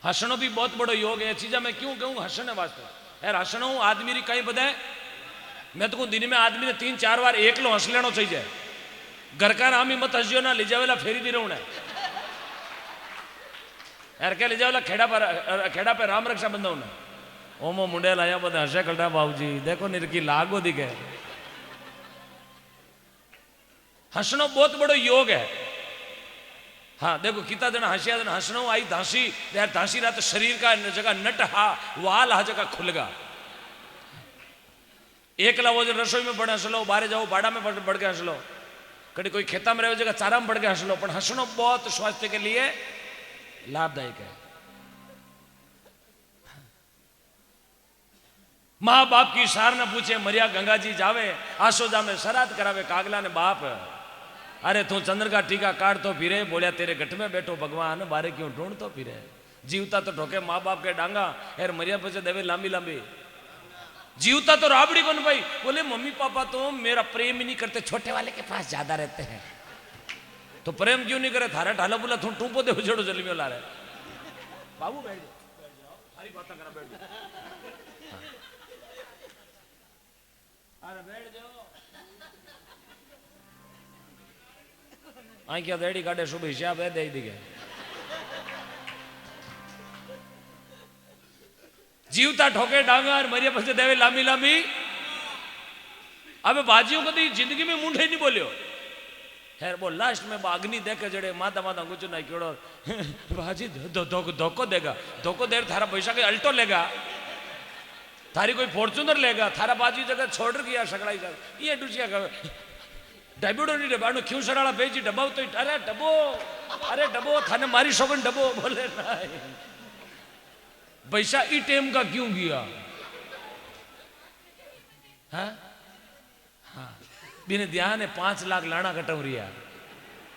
हसनो भी बहुत बड़ो योग है। चीजा मैं क्यों कहूँ हसने वास्ते यार, हसनो आदमी री कहीं बता है। मैं तो कहूँ दिन में आदमी ने 3-4 बार एकलो हंस लेना चाहिए। घर का नाम ही मत हंसियो ना, ले जावेला फेरी दी रहूं यार, क्या ले जावेला खेड़ा पे राम रक्षा बंदा हूं। ओमो मुंडे लाया बता हंसे कल्टा बाबूजी देखो निरकी लागो दिखे। हंसनो बहुत बड़ो योग है। हाँ देखो कितना दिन हंसिया दिन हंसनो आई धांसी यार, धांसी रहा तो शरीर का जगह नट हा वाल हा जगह खुलगा। एकला वो जो रसोई में पड़े हंस लो, बाहर जाओ बाड़ा में बढ़ के हंस लो, कभी कोई खेता में रहे जगह चारा में बढ़ के हंस लो, पर हंसनो बहुत स्वास्थ्य के लिए लाभदायक है। माँ बाप की सार न पूछे मरिया गंगा जी जावे, आसोदा में श्राद्ध करावे कागला ने बाप। अरे तू चंद्र का टीका काट तो फिरे, बोलिया तेरे गठ में बैठो भगवान बारे क्यों ढूंढ तो फिरे। जीवता तो ठोके माँ बाप के डांगा यार, मरिया पीछे देवे लांबी लांबी। जीवता तो राबड़ी बन भाई, बोले मम्मी पापा तो मेरा प्रेम ही नहीं करते, छोटे वाले के पास ज्यादा रहते हैं। तो प्रेम क्यों नहीं करे, थारा ढाला बोला थू टूपो दे उजड़ो जली में ला रहे बाबू बैठ जाओ सारी बातें करा बैठ जाओ। अरे बैठ जाओ आई क्या रेडी काटे सुबह हिसाब है दे दी। जीवता ठोके डांगर मरिया पसे देवे लांबी लांबी। अब बाजियों कभी जिंदगी में मुंडे नहीं बोलियो खैर वो लास्ट में अग्नि देखे जड़े माता माता कुछ नहीं क्यों बाजी धोखो देगा, धोखो देर थारा पैसा के अल्टो लेगा, थारी कोई फॉर्चूनर लेगा, थारा बाजी जगह छोड़ गया सकड़ाई कर ये डूसिया का डायबिडो नहीं डब्बा क्यों सराड़ा भेजी डब्बा तो अरे डबो थाने मारी शोगन डबो बोले नहीं पैसा ई टेम का क्यों गया। हाँ हाँ बिने ध्यान है 5 लाख लाना कटव रिया,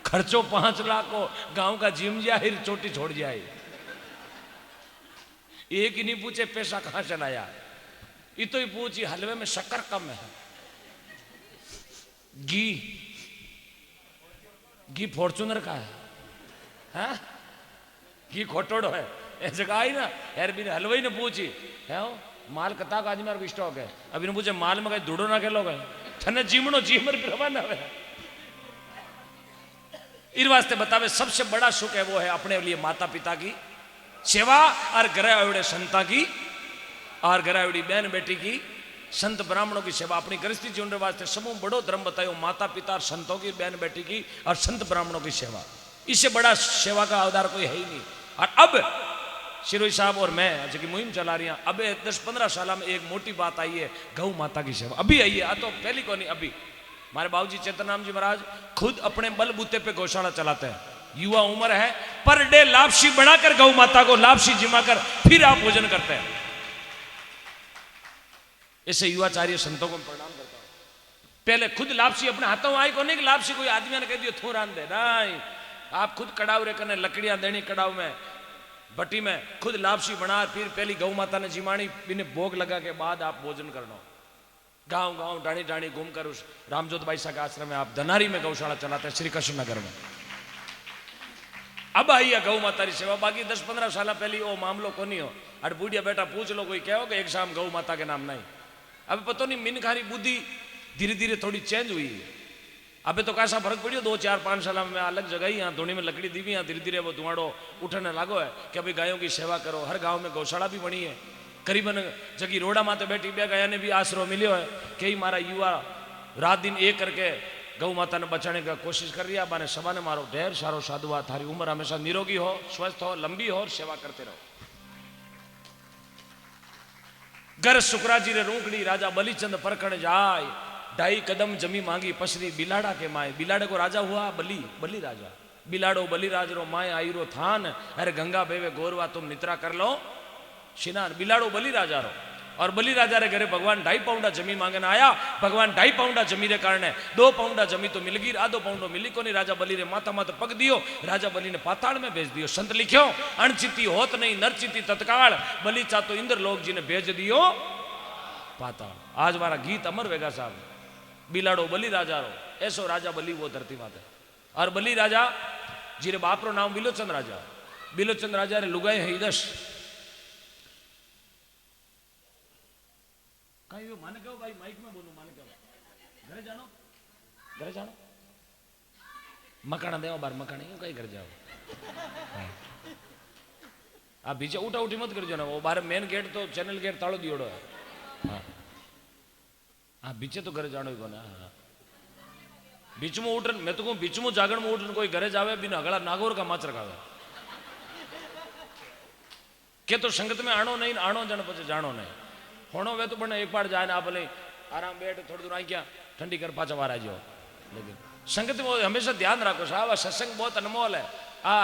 खर्चो 5 लाख को गांव का जिम जाए चोटी छोड़ जाए। एक ही नहीं पूछे पैसा कहां चलाया, ये तो ही पूछी हलवे में शक्कर कम है, घी फॉर्चूनर का है, हाँ? घी खोटोड़ो है ऐसे कहा ही ना यार बिन हलवाई ने पूछी है माल कता का आज मेरे स्टॉक है, अभी ने पूछे माल में कहीं धुड़ो ना खेलो गए थने जीमनो जीमर रवाना है। इस वास्ते बतावे सबसे बड़ा सुख है वो है अपने लिए माता पिता की सेवा और घर आवड़े संता की और घर आवड़ी बहन बेटी की संत ब्राह्मणों की सेवा। अपनी गृहस्थी जीवन के वास्ते समूह बड़ो धर्म बतायो माता पिता और संतों की बहन बेटी की और संत ब्राह्मणों की सेवा, इससे बड़ा सेवा का अवतार कोई है ही नहीं। और अब शिरोई साहब और मैं जो कि मुहिम चला रही हैं, अब 10-15 साल में एक मोटी बात आई है गौ माता की सेवा। अभी आई है, आ तो पहली को नहीं, अभी हमारे बाबूजी चेतनाम जी महाराज खुद अपने बलबूते पे गौशाला चलाते हैं, युवा उम्र है, पर डे लापसी बनाकर गौ माता को लापसी जिमाकर फिर आप भोजन करते हैं। ऐसे युवाचार्य संतों को प्रणाम करता हूं। पहले खुद लापसी अपने हाथों में आई को नहीं, लापसी कोई आदमी ने कह दिया थू रान दे नहीं, आप खुद कड़ाव रे करने लकड़ियां देनी कड़ाव में भट्टी में खुद लापसी बना, फिर पहली गौ माता ने जिमाणी बिने भोग लगा के बाद आप भोजन करना। गांव गांव डाणी डाणी घूमकर उस रामजोत भाई साहब के आश्रम में आप धनारी में गौशाला चलाते हैं श्री कृष्ण नगर में। अब आई है गौ माता की सेवा, बाकी 10-15 साल पहले वो मामलो को नहीं हो। अरे बूढ़िया बेटा पूछ लो कोई कहो कि एक शाम गौ माता के नाम नहीं। अब पता नहीं मिनखारी बुद्धि धीरे धीरे थोड़ी चेंज हुई है। अबे तो कैसा फर्क पड़ियो 2-4-5 साल में अलग जगह ही यहाँ धोनी में लकड़ी दी हुई, यहाँ धीरे धीरे वो धुआड़ो उठने लागो है कि अभी गायों की सेवा करो। हर गांव में गौशाला भी बनी है, करीबन जगी रोड़ा माते बैठी बे गाया ने भी आसरो मिलियो है। कई मारा युवा रात दिन एक करके गौ माता ने बचाने का कोशिश कर रही है। बाने सभा ने मारो ढेर सारो साधुआ, थारी उम्र हमेशा निरोगी हो, स्वस्थ हो, लंबी हो और सेवा करते रहो। गर शुक्राजी रे रूंकड़ी राजा बलिचंद परखण जाय, 2.5 कदम जमी मांगी पसरी बिलाड़ा के माए। बिलाड़े को राजा हुआ बली राजा, बिलाड़ो बली राज रो माए आई रो थान, अरे गंगा बेवे गोरवा तुम निद्रा कर लो शिनान। बिलाड़ो बली राजा रो और बली राजा रे घरे भगवान 2.5 पाउंडा जमी मांगने आया। भगवान 2.5 पाउंडा जमी रे कारण 2 पाउंडा जमी तो मिल गई, आधो पाउंडो मिली को नहीं। राजा बली रे माथा माथा पग दियो, राजा बली ने पाताल में भेज दियो। संत लिखियो अणचिति होत नहीं नरचिति तत्काल, बली चा तो इंद्र लोक जी ने भेज दियो पाताल। आज हमारा गीत अमर वेगा साहब, बिलाड़ो बली राजा रो, ऐसो राजा बली वो धरती माते। और बली राजा जीरे बाप रो नाम विलोचन राजा, बिलोचन राजा रे लुगाई है 10 कहीं वो माने कहो भाई माइक में बोलो माने कहो घरे जानो मकाना देवा बार मकाना यूं कहीं घर जाओ आप बीचे उठा उठी मत करजो ना वो बाहर मेन गेट तो चैनल गेट ताड़ो दियोड़ो है हाँ हाँ बीचे तो घरे जानो ही कोने हाँ बीच में उठन मैं तो कहूँ बीच में जागरण में उठन कोई घरे जावे बिना अगला नागौर का माच रखावे के तो संगत में आणो नहीं आणो जन पचे जानो नहीं होनो वे तो बने एक बार जाए ना आप भले आराम बैठ थोड़ी दूर आई क्या ठंडी कर पाचा वारा जो लेकिन संगत में हमेशा ध्यान रखो साहब सत्संग बहुत अनमोल है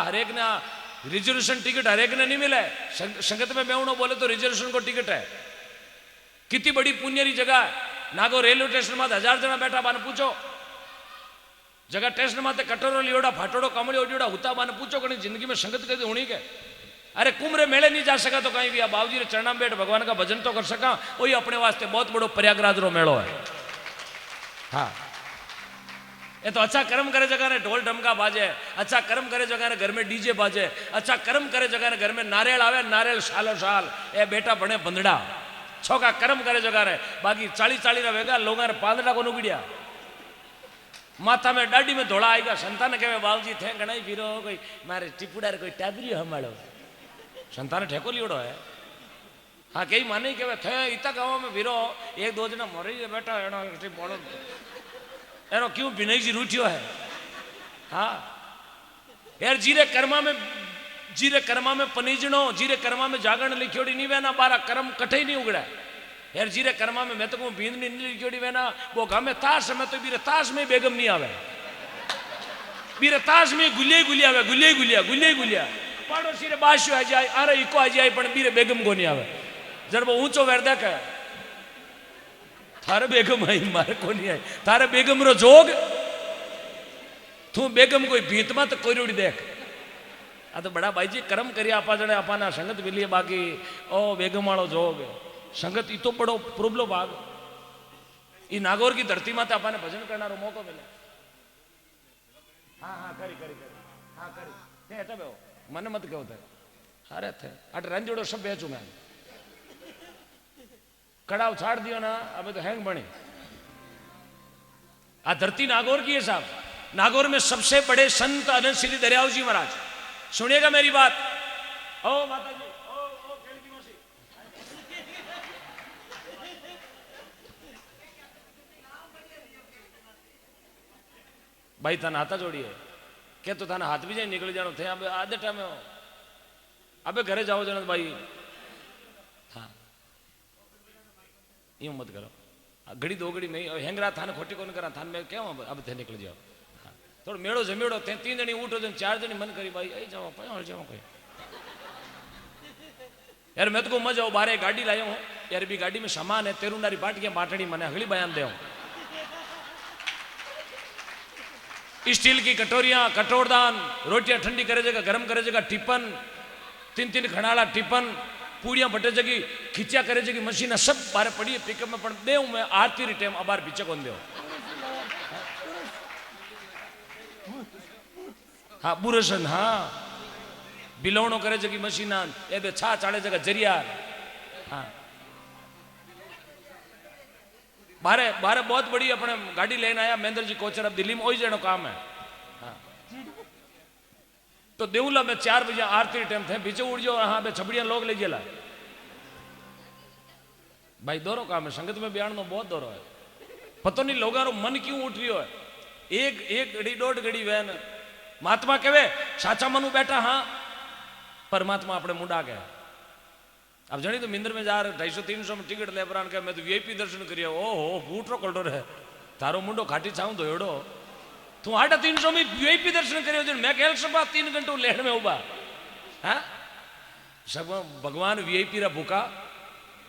हरेक ने रिजर्वेशन टिकट हरेक ने नहीं मिला है संगत में बेवणो बोले तो रिजर्वेशन को टिकट है कितनी बड़ी पुण्यरी जगह नागो रेलवे स्टेशन में 1000 जना बैठा बाने पूछो जगह स्टेशन में कटोरो लियोड़ा फाटोड़ो कमड़ी ओडियोड़ा हुता बाने पूछो कहीं जिंदगी में संगत कभी होनी के अरे कुमरे मेले नहीं जा सका तो कहीं भी बाबूजी रे चरणा बैठ भगवान का भजन तो कर सका वही अपने वास्ते बहुत बड़ो प्रयागराज रो मेलो है हाँ ये तो अच्छा कर्म करे जगह ने ढोल ढमका बाजे अच्छा कर्म करे जगह ने घर में डीजे बाजे अच्छा कर्म करे जगह ने घर में नारियल आवे नारियल सालो साल ए बेटा बने बंदड़ा छोका कर्म करे जगह रे बाकी 40 वेगा लोग पांदड़ा को नुगड़िया माथा में डाडी में धोड़ा आएगा संतान कहे बाबूजी थे घना फिरो कोई मारे टिपुड़ा कोई टाबरियो हमारो संतान ठेको लियोड़ो है हाँ कई माने के थे इतना गाँव में फिरो 1-2 जना मरी बेटा एनो क्यों विनय जी रूठियो है हाँ यार जीरे कर्मा में पनीजनो जीरे कर्मा में जागरण लिखियोड़ी नहीं वेना बारा कर्म कठे ही नहीं उगड़ा यार जीरे कर्मा में मैं तो कहूँ बींद नहीं लिखियोड़ी वेना वो गाँव में ताश में तो बीरे ताश में बेगम नहीं आवे बीरे ताश में गुलिया आवे गुलिया पड़ोसी रे बाशियो आ जाए अरे इको आ जाए पण बीरे बेगम को नहीं आवे जब वो ऊंचो वेर देखे थारे बेगम आई मारे को नहीं आई थारे बेगम रो जोग तू बेगम कोई भीत में तो कोई रोड़ी देख आ तो बड़ा भाई जी कर्म करिया आपा जने आपाना संगत मिली बाकी ओ बेगम वालो जोग संगत ई तो बड़ो प्रॉब्लम भाग ई नागौर की धरती में तो आपाने भजन करना रो मौको मिले हाँ करी हाँ करी ते हटा बेओ मन मत कहो थे अरे थे अट रंजोड़ो सब बेचू मैं कड़ाव छाड़ दियो ना अब तो हैंग बनी आ धरती नागौर की है साहब नागौर में सबसे बड़े संत अनंत श्री दरियाव जी महाराज सुनिएगा मेरी बात ओ माता जी ओ केलकी मौसी भाई थाना हाथा जोड़िए क्या तो थाना हाथ भी जाए निकल जानो थे अब आधे टाइम में अबे घरे जाओ जनत भाई हाँ यूं मत करो घड़ी 2 घड़ी में हैंगरा थाने खोटी को करा थान में क्या अब थे निकल जाओ हाँ थोड़ा मेड़ो जमेड़ो थे 3 जणी उठो 4 जणी मन करी भाई आई जाओ पयाल जाओ कोई यार मैं तो मजा बारे गाड़ी लाया हूँ यार भी गाड़ी में सामान है तेरुनारी बाटियां बाटड़ी मैंने अगली बयान दे स्टील की कटोरियां कटोरदान रोटियां ठंडी करे जगह गर्म करे जगह टिफन 3 खणाला टिफन पूड़ियां बटे जगी खिंचा करे जगी मशीन सब बारे पड़ी पिकअप में पण देऊ मैं आरती री टाइम अबार पीछे कोन देव हाँ बुरसन हाँ बिलवणो करे जगी मशीन ए बे छा चाले जगह जरिया हाँ बारे बहुत बड़ी अपने गाड़ी लेने आया महेंद्र जी कोचर अब दिल्ली में वही जनो काम है हाँ तो देवला में 4 बजे आरती टाइम थे पीछे उड़ जाओ हाँ बे छबड़िया लोग ले जेला भाई दौरो काम है संगत में बयान में बहुत दौरो है पता नहीं लोगों मन क्यों उठ रही है एक घड़ी 1.5 घड़ी वैन महात्मा कहे साचा मनु बैठा हाँ परमात्मा अपने मुंडा गया अब जानी तो मिंदर में जा रहे 250-300 में टिकट ले परान मैं तो वीआईपी दर्शन करिए ओहो बूटरो कल्डो है तारो मुंडो खाटी छाऊं तो एड़ो तू 350 में वीआईपी दर्शन करियो मैं कह सब 3 घंटों लेन में उबा हाँ सब भगवान वीआईपी रा भूखा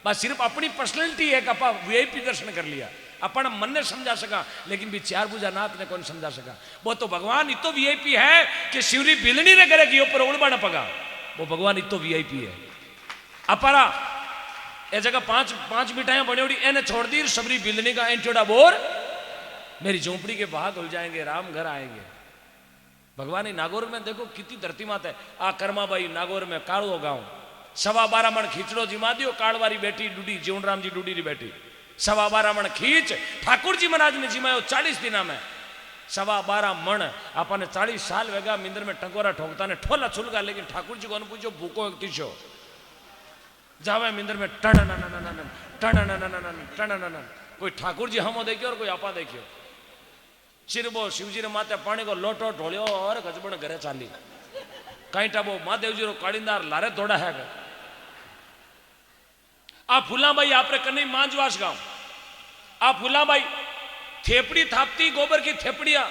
बस सिर्फ अपनी पर्सनैलिटी है कि अपा वीआईपी दर्शन कर लिया अपन मन ने समझा सका लेकिन भी 4 भुजा नाथ ने कौन समझा सका वो तो भगवान इतो वीआईपी है कि शिवरी बिलनी ने करे कि ऊपर उड़बा न पगा वो भगवान इतो वीआईपी है अपारा ए जगह 5 मिठाइयां बनेड़ी एने छोड़ दी सबरी बिलनी का एंटोड़ा बोर मेरी झोंपड़ी के भाग हो जाएंगे राम घर आएंगे भगवान ही नागौर में देखो कितनी धरती मात है। आ कर्माबाई नागौर में काड़ो गांव 12.5 मण खींचड़ो जिमा दियो काड़वारी बेटी डूडी जीवनराम जी डूडी री बेटी 12.5 मण खींच ठाकुर जी महाराज ने जिमायो 40 दिना में 12.5 मण आपने 40 साल वेगा मिंदर में टंगोरा ठोकता ने ठोला छुलगा लेकिन ठाकुर जी को पूछो भूको तीछो जावे मिंदर में टन कोई ठाकुर जी हमो देखियो और कोई आपा देखियो चिरबो शिवजी रे माथे पानी को लोटो ढोलियो और गजबण घरे चाली कहीं टाबो महादेव जी रो काड़ीदार लारे दौड़ा है। आ फूलाबाई आपरे कन्हई मांजवास गांव आ फूलाबाई थेपड़ी थापती गोबर की थेपड़िया